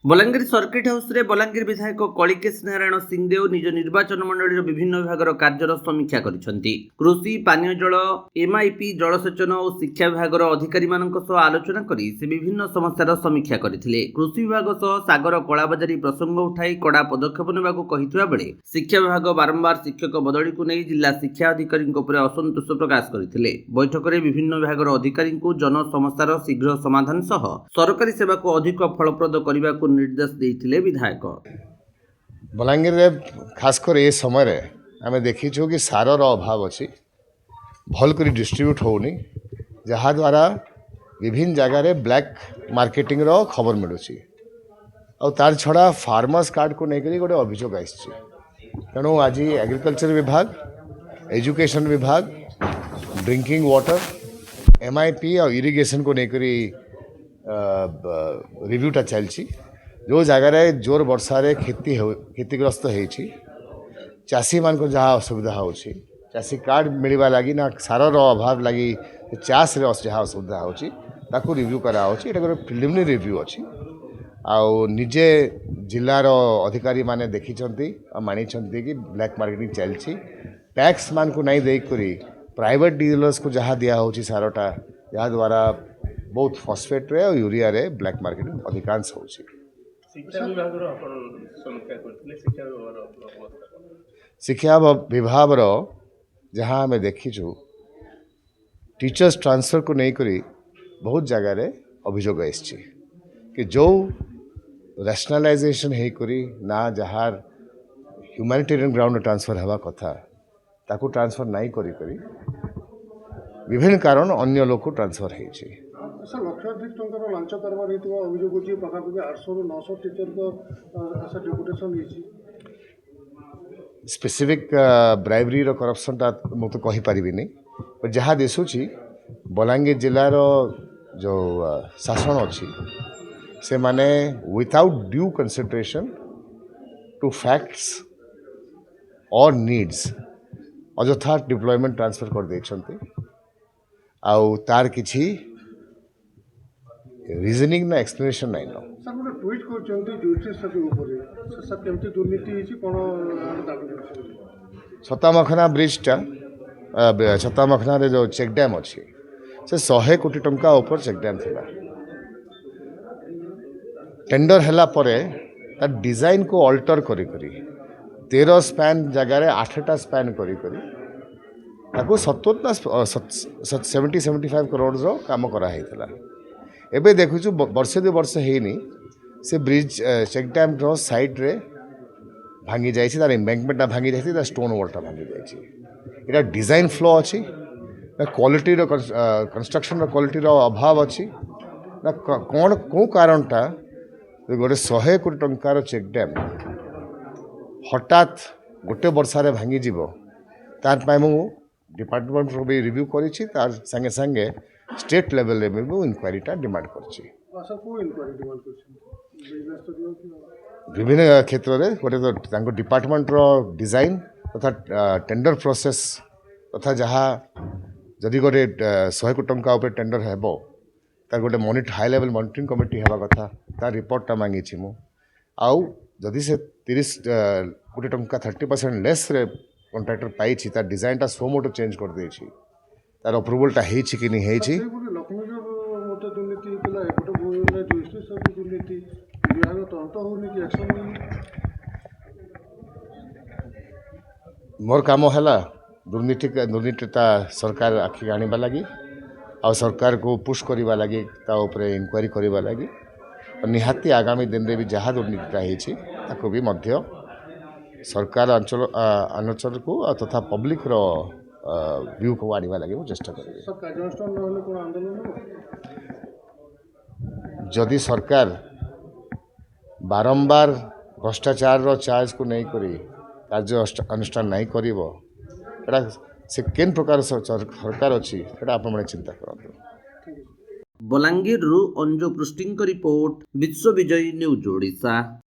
Balangir circuit house रे बलांगीर विधायक कलिकेश नारायण सिंहदेव निज निर्वाचन मंडली विभिन्न विभाग कार्यर समीक्षा करिसेंती। कृषि पानीय जल एमआईपी जलसेचन और शिक्षा विभाग अधिकारी आलोचना करी से विभिन्न समस्यार समीक्षा करथिले। कृषि विभाग सह सागर कलाबजारी प्रसंग उठाई कड़ा पदक्षेप नेबाकू कहिथिबा बेले शिक्षा विभाग बारंबार शिक्षक बदली को नहीं जिला शिक्षा अधिकारी असंतोष प्रकाश करथिले। बैठक में विभिन्न विभाग अधिकारी जन समस्यार शीघ्र समाधान सह सरकारी सेवा को अधिक फलप्रद करने को निर्देश देते विधायक। बलांगीर में खासकर ये समय आम देखीचु कि सारर अभाव अच्छी भल कर डिस्ट्रीब्यूट होनी जहाँ द्वारा विभिन्न जगार ब्लैक मार्केटिंग रो खबर मिलूँ और तार छड़ा फार्मर्स कार्ड को लेकर गोटे अभियोग आसी। तेणु आज एग्रीकल्चर विभाग, एजुकेशन विभाग, ड्रिंकिंग वाटर, एमआईपी और इरिगेशन को लेकर रिव्यूटा चलती। जो जगार जोर वर्षा क्षतिग्रस्त होती चाषी मान को जहाँ असुविधा हो चाषी कार्ड मिलवा लगी ना सारर अभाव लगी चाष जहाँ असुविधा हो रिव्यू कराऊँच। ये गोटे प्रिलिमिनरी रिव्यू अच्छी निजे जिलार अधिकारी माने देखी मानी कि ब्लैक मार्केटिंग चलती टैक्स मान को नहीं देकर प्राइवेट डीलर्स को जहाँ दिया सारटा जहाँ द्वारा बहुत फॉस्फेट रे और यूरिया रे ब्लैक मार्केटिंग अधिकांश हो। शिक्षा विभाग जहाँ आम देखीचु टीचर्स ट्रांसफर को लेकर बहुत जगार अभियोग आसी कि जो रैशनलाइजेशन होकरी ना जहाँ ह्यूमैनिटेरियन ग्राउंड ट्रांसफर हवा कथा ताकू ट्रांसफर नहीं करी विभिन्न कारण अन्य लोग को ट्रांसफर होती। सर लक्षाधिक टंकार लांच कारबार अभियोग होती पाखापाखि 800 ରୁ 900 टीचर को डेपुटेशन स्पेसिफिक ब्राइबरी करप्शनटा मुझे कहीपरि नहीं जहाँ दिशुची बलांगीर जिलार जो शासन अच्छी से माने without due consideration to facts और नीड्स अजथा डिप्लॉयमेंट ट्रांसफर कर देछंती आउ तार किछि रीजनिंग ना एक्सप्लेनेशन नहीं न। सर गोटे ट्वीट करछंती ज्योतिष सभी ऊपर सर केमती दुर्नीति हिची कोन दाबी करछंती छतामखना ब्रिजटा छतामखना रे जो चेक डैम अच्छी से 100 कोटी टंका ऊपर चेक डैम थिला टेंडर हैला परे ता डिजाइन को अल्टर करी 13 स्पैन जगह 8टा स्पैन करी ताको 70-75 करोड़ रो काम करा हैतला। एबे देखुछु वर्षे 2 वर्ष हेनी से ब्रिज चेक डैम रो साइड रे भांगी जाइछि तार एम्बैंकमेंट भांगी जाइछि तार स्टोन वॉलटा भांगी जाइछि। एटा डिजाइन फ्लो अछि ना क्वालिटी रो कंस्ट्रक्शन रो क्वालिटी रो अभाव अछि ना कोन को कारणटा गोटे 100 कोटी टंकार चेक डैम हठात गोटे वर्षारे भांगी जीव तार पाई मु डिपार्टमेंट रो भी रिव्यू करिछि तार संगे संगे स्टेट लेवल रे भी इंक्वायरीटा डिमांड करछि। सर को इंक्वायरी डिमांड करछि विभिन्न क्षेत्र में गोटे तो डिपार्टमेंट रो डिजाइन तथा टेंडर प्रोसेस तथा जहाँ जदि गोटे 100 कोटी टंका उपर टेंडर हेबो तार गोटे हाई लेवल मॉनिटरिंग कमिटी हेबा कथा तार रिपोर्टटा मांगी मु आउ जदि से 30 कोटी टंका 30% लेस रे कॉन्ट्रैक्टर पाई तार डिजाइनटा सो मोटो चेंज कर देछि तार अप्रूवलटा हेछि कि नहीं हेछि। लक्ष्मीपुर मत दुर्नीति पिला एपट भूमिरे ज्योतिष सभी दुर्नीति विभाग तंत्र होनी कि एक्शन मोर काम है दुर्नीतिता सरकार आखिक आने लगी आ सरकार को पुश करवा लगी इंक्वायरी करवा लगी और निहाती आगामी दिन में भी जहाँ दुर्नीतिटा होती भी मध्य सरकार अंचल को तथा पब्लिक रो व्यू को आने लगे चेष्टा करेंगे। जदि सरकार बारंबार भ्रष्टाचार रो चार्ज को नहीं करी कार्य अनुष्ठान नहीं करिवो एटा से केन प्रकार सरकार अच्छी आप चिंता करते। बलांगीर अंजु पृष्टि रिपोर्ट विश्व विजयी न्यूज ओडिशा।